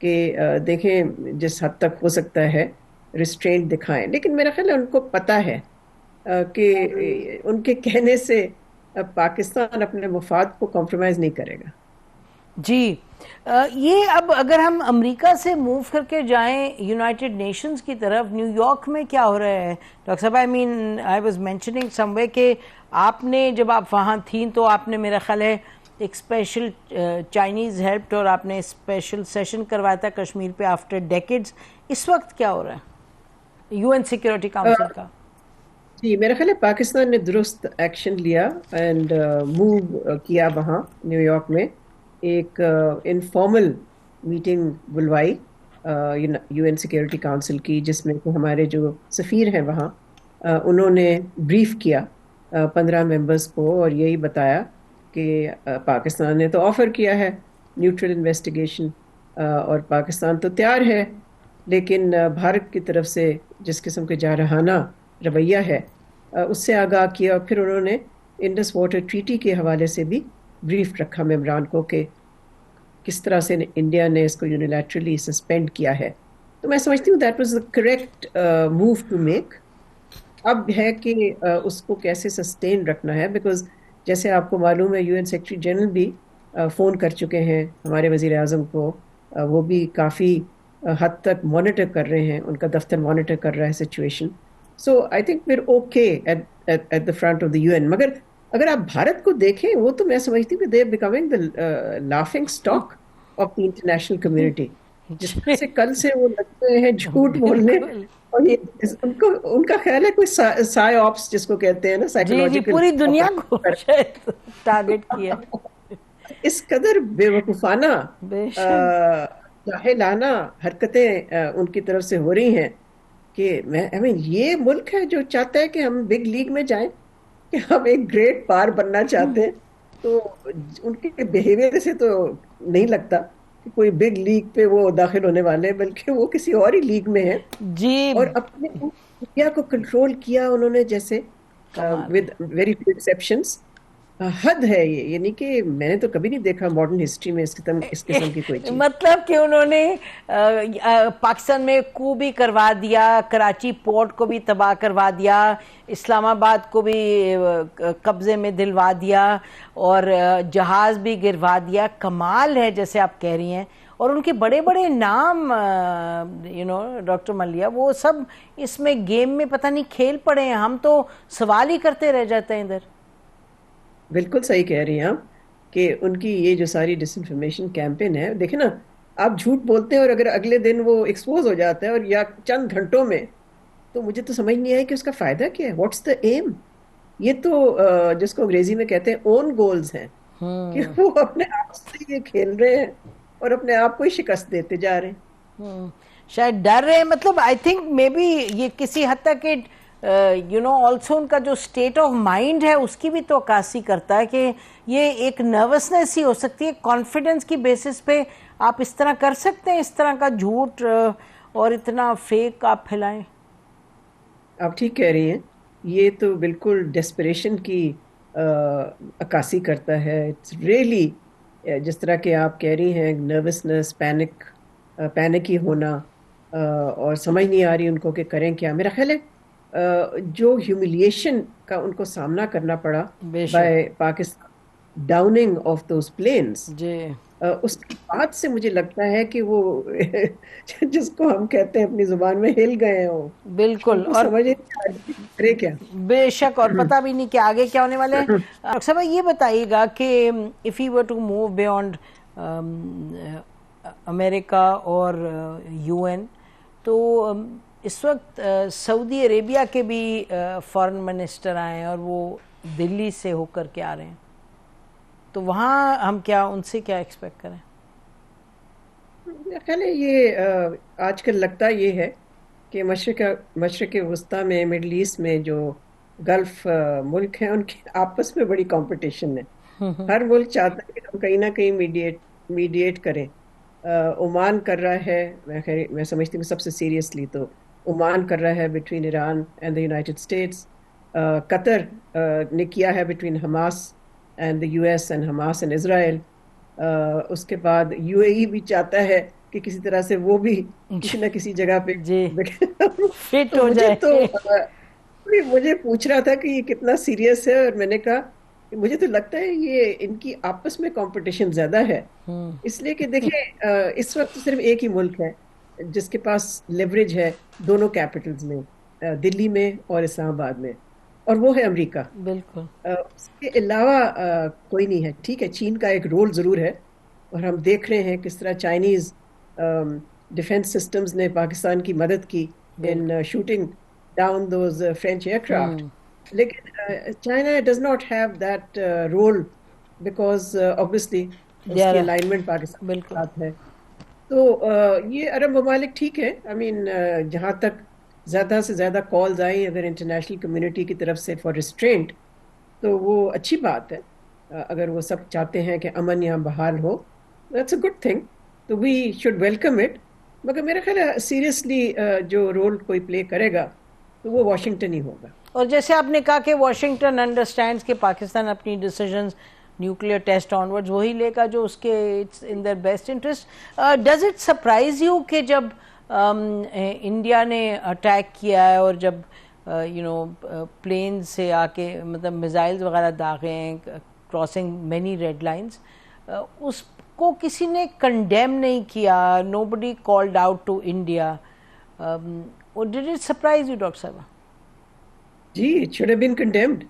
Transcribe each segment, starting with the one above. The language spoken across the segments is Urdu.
کہ دیکھیں جس حد تک ہو سکتا ہے ریسٹرینٹ دکھائیں، لیکن میرا خیال ہے ان کو پتا ہے کہ ان کے کہنے سے پاکستان اپنے مفاد کو کمپرومائز نہیں کرے گا. جی یہ اب اگر ہم امریکہ سے موو کر کے جائیں یونائٹڈ نیشنز کی طرف، نیو یارک میں کیا ہو رہا ہے ڈاکٹر صاحب؟ آئی واز مینشننگ سم وے کہ آپ نے جب آپ وہاں تھیں تو آپ نے میرا خیال ہے ایک اسپیشل چائنیز ہیلپڈ اور آپ نے اسپیشل سیشن کروایا تھا کشمیر پہ آفٹر ڈیکیڈز. اس وقت کیا ہو رہا ہے یو این سیکیورٹی کاؤنسل کا؟ جی میرا خیال ہے پاکستان نے درست ایکشن لیا اینڈ موو کیا وہاں نیو یارک میں ایک انفارمل میٹنگ بلوائی یو این سیکیورٹی کاؤنسل کی، جس میں کہ ہمارے جو سفیر ہیں وہاں انہوں نے بریف کیا 15 ممبرس کو اور یہی بتایا کہ پاکستان نے تو آفر کیا ہے نیوٹرل انویسٹیگیشن اور پاکستان تو تیار ہے، لیکن بھارت کی طرف سے جس قسم کے جارحانہ رویہ ہے اس سے آگاہ کیا. اور پھر انہوں نے انڈس واٹر ٹریٹی کے حوالے سے بھی بریف رکھا ممبران کو کہ کس طرح سے انڈیا نے اس کو یونیلیٹرلی سسپینڈ کیا ہے. تو میں سمجھتی ہوں that was the correct move to make. اب ہے کہ اس کو کیسے سسٹین رکھنا ہے، بیکاز جیسے آپ کو معلوم ہے یو این سیکرٹری جنرل بھی فون کر چکے ہیں ہمارے وزیر اعظم کو، وہ بھی کافی حد تک مانیٹر کر رہے ہیں، ان کا دفتر مانیٹر کر رہا ہے situation. So I think we're okay at the front of the U N. مگر اگر آپ بھارت کو دیکھیں وہ تو میں سمجھتی ہوں کہ they are becoming the laughing stock of the international community, جس طرح سے کل سے وہ لگتے ہیں جھوٹ بولنے. بالکل اور یہ ان کا خیال ہے کوئی سائے آپس جس کو کہتے ہیں نا، جی سائیکولوجیکل پوری دنیا کو شاید ٹارگٹ کیا. اس قدر بے وقوفانہ بے شک جاہلانہ حرکتیں ان کی طرف سے ہو رہی ہیں کہ یہ ملک ہے جو چاہتا ہے کہ ہم بگ لیگ میں جائیں، کہ ہم ایک گریٹ پار بننا چاہتے ہیں. تو ان کے بیہیویئر سے تو نہیں لگتا کہ کوئی بگ لیگ پہ وہ داخل ہونے والے ہیں، بلکہ وہ کسی اور ہی لیگ میں ہیں. جی اور اپنے انڈیا کو کنٹرول کیا انہوں نے جیسے کمال ود ویری فیو ایکسیپشنز. حد ہے یہ، یعنی کہ میں نے تو کبھی نہیں دیکھا ماڈرن ہسٹری میں اس قسم کی کوئی چیز. مطلب کہ انہوں نے پاکستان میں کو بھی کروا دیا، کراچی پورٹ کو بھی تباہ کروا دیا، اسلام آباد کو بھی قبضے میں دلوا دیا اور جہاز بھی گروا دیا. کمال ہے جیسے آپ کہہ رہی ہیں. اور ان کے بڑے بڑے نام ڈاکٹر ملیہ وہ سب اس میں گیم میں پتہ نہیں کھیل پڑے ہیں. ہم تو سوال ہی کرتے رہ جاتے ہیں ادھر. بالکل صحیح کہہ رہی ہیں آپ کہ ان کی یہ جو ساری ڈس انفارمیشن کیمپین ہے، دیکھیں نا آپ جھوٹ بولتے ہیں اور اگر اگلے دن وہ ایکسپوز ہو جاتا ہے اور یا چند گھنٹوں میں، تو مجھے تو سمجھ نہیں آیا کہ اس کا فائدہ کیا ہے. What's the aim? یہ تو جس کو انگریزی میں کہتے ہیں اون گولز ہیں، کہ وہ اپنے آپ سے یہ کھیل رہے ہیں اور اپنے آپ کو ہی شکست دیتے جا رہے ہیں. شاید ڈر رہے ہیں. مطلب آئی تھنک مے بی یہ کسی حد تک آلسو ان کا جو اسٹیٹ آف مائنڈ ہے اس کی بھی تو عکاسی کرتا ہے کہ یہ ایک نروسنس ہی ہو سکتی ہے. کانفیڈنس کی بیسس پہ آپ اس طرح کر سکتے ہیں، اس طرح کا جھوٹ اور اتنا فیک آپ پھیلائیں. آپ ٹھیک کہہ رہی ہیں، یہ تو بالکل ڈیسپریشن کی عکاسی کرتا ہے. اٹس ریئلی جس طرح کہ آپ کہہ رہی ہیں نروسنس، پینک ہی ہونا، اور سمجھ نہیں آ رہی ان کو کہ کریں کیا. میرا خیال ہے جو ہیوملیشن کا ان کو سامنا کرنا پڑا by Pakistan downing of those planes, جی اس کے بعد سے مجھے لگتا ہے کہ وہ جس کو ہم کہتے ہیں اپنی زبان میں ہل گئے ہیں وہ ان بالکل. کو اور سمجھ کرے کیا. بے شک، اور پتہ بھی نہیں کہ آگے کیا ہونے والے ہیں. ڈاکٹر صاحب یہ بتائیے گا کہ if you were to move beyond America اور یو این، تو اس وقت سعودی عربیہ کے بھی فارن منسٹر آئے ہیں اور وہ دلی سے ہو کر کے آ رہے ہیں. تو وہاں ہم کیا ان سے کیا ایکسپیکٹ کریں؟ خیال ہے یہ آج کل لگتا یہ ہے کہ مشرق وسطیٰ میں، مڈل ایسٹ میں جو گلف ملک ہیں ان کے آپس میں بڑی کمپٹیشن ہے. ہر ملک چاہتا ہے کہ ہم کہیں نہ کہیں میڈیٹ کریں. عمان کر رہا ہے، میں سمجھتی ہوں سب سے سیریسلی تو عمان کر رہا ہے between Iran and the United States. Qatar نے کیا ہے between Hamas and the U S and Hamas and Israel. اس کے بعد یو اے ای بھی چاہتا ہے کہ کسی طرح سے وہ بھی کسی نہ کسی جگہ پہ جی فٹ تو ہو مجھے تو جائے. مجھے پوچھ رہا تھا کہ یہ کتنا سیریس ہے، اور میں نے کہا کہ مجھے تو لگتا ہے یہ ان کی آپس میں کمپٹیشن زیادہ ہے، اس لیے کہ دیکھیں اس وقت صرف ایک ہی ملک ہے جس کے پاس لیوریج ہے دونوں کیپٹلز میں، دلی میں اور اسلام آباد میں، اور وہ ہے امریکہ. بالکل اس کے علاوہ کوئی نہیں ہے. ٹھیک ہے، چین کا ایک رول ضرور ہے، اور ہم دیکھ رہے ہیں کس طرح چائنیز ڈیفense سسٹمز نے پاکستان کی مدد کی ان بالکل. Shooting down those French aircraft. لیکن China does not have that role because obviously اس کی الائنمنٹ پاکستان کے بالکل ساتھ ہے. تو یہ عرب ممالک ٹھیک ہے. آئی مین جہاں تک زیادہ سے زیادہ کالز آئیں اگر انٹرنیشنل کمیونٹی کی طرف سے فار ریسٹرینٹ، تو وہ اچھی بات ہے. اگر وہ سب چاہتے ہیں کہ امن یہاں بحال ہو، دیٹس اے گڈ تھنگ، تو وی شوڈ ویلکم اٹ. مگر میرا خیال ہے سیریسلی جو رول کوئی پلے کرے گا تو وہ واشنگٹن ہی ہوگا. اور جیسے آپ نے کہا کہ واشنگٹن انڈرسٹینڈز کہ پاکستان اپنی ڈیسیژنز نیوکلیئر ٹیسٹ آنورڈز وہی لے گا جو اس کے in their best interest. Does it surprise you کہ جب انڈیا نے اٹیک کیا ہے اور جب پلین سے آ کے مطلب میزائلز وغیرہ داغے ہیں کراسنگ مینی ریڈ لائنز، اس کو کسی نے کنڈیم نہیں کیا، nobody called out to India. Did it surprise you doctor صاحبہ؟ جی it should have been condemned.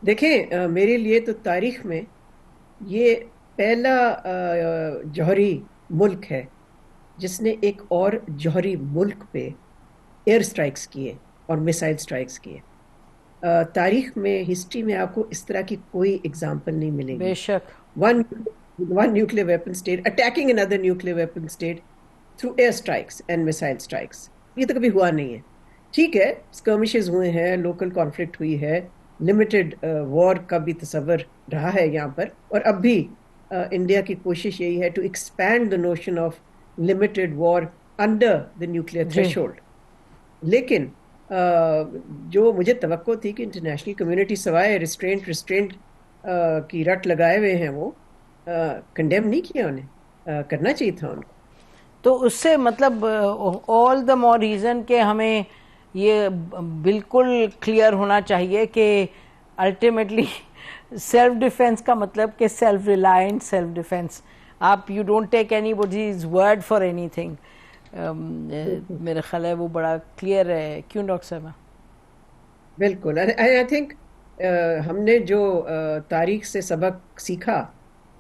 دیکھیں میرے لیے تو تاریخ میں یہ پہلا جوہری ملک ہے جس نے ایک اور جوہری ملک پہ ایئر سٹرائکس کیے اور میسائل سٹرائکس کیے. تاریخ میں ہسٹری میں آپ کو اس طرح کی کوئی اگزامپل نہیں ملے گی. بے شک. one nuclear weapon state attacking another nuclear weapon state through air strikes and missile strikes. یہ تو کبھی ہوا نہیں ہے. ٹھیک ہے skirmishes ہوئے ہیں، لوکل کانفلکٹ ہوئی ہے، لمیٹڈ وار کا بھی تصور رہا ہے یہاں پر، اور اب بھی انڈیا کی کوشش یہی ہے to expand the notion of limited war under the nuclear threshold. لیکن جو مجھے توقع تھی کہ انٹرنیشنل کمیونٹی سوائے ریسٹرینٹ کی رٹ لگائے ہوئے ہیں وہ کنڈیم نہیں کیا، انہیں کرنا چاہیے تھا ان کو. تو اس سے مطلب آل دا مور ریزن کہ ہمیں یہ بالکل کلیئر ہونا چاہیے کہ الٹیمیٹلی سیلف ڈیفینس کا مطلب کہ سیلف ریلائنٹ سیلف ڈیفینس. آپ you don't take any bodies word for any thing. میرا خیال ہے وہ بڑا کلیئر ہے. کیوں ڈاکٹر صاحبہ؟ بالکل. آئی تھنک ہم نے جو تاریخ سے سبق سیکھا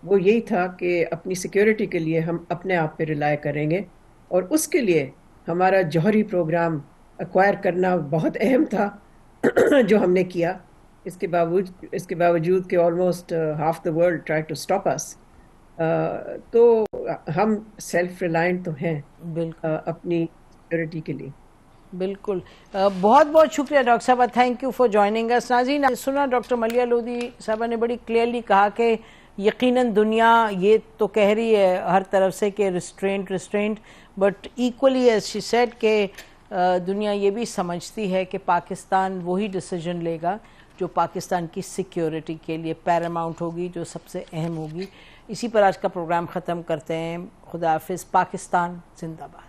وہ یہی تھا کہ اپنی سیکیورٹی کے لیے ہم اپنے آپ پہ ریلائی کریں گے، اور اس کے لیے ہمارا جوہری پروگرام ایکوائر کرنا بہت اہم تھا جو ہم نے کیا. اس کے باوجود کہ almost half the world try to stop اس، تو ہم سیلف ریلائنٹ تو ہیں اپنی سیکیورٹی کے لیے. بالکل. بہت بہت شکریہ ڈاکٹر صاحبہ، تھینک یو فار جوائننگ اس. ناظرین سنا ڈاکٹر ملیحہ لودھی صاحبہ نے بڑی کلیئرلی کہا کہ یقیناً دنیا یہ تو کہہ رہی ہے ہر طرف سے کہ restraint, but equally as she said کہ دنیا یہ بھی سمجھتی ہے کہ پاکستان وہی ڈیسیجن لے گا جو پاکستان کی سیکیورٹی کے لیے پیراماؤنٹ ہوگی، جو سب سے اہم ہوگی. اسی پر آج کا پروگرام ختم کرتے ہیں. خدا حافظ. پاکستان زندہ باد.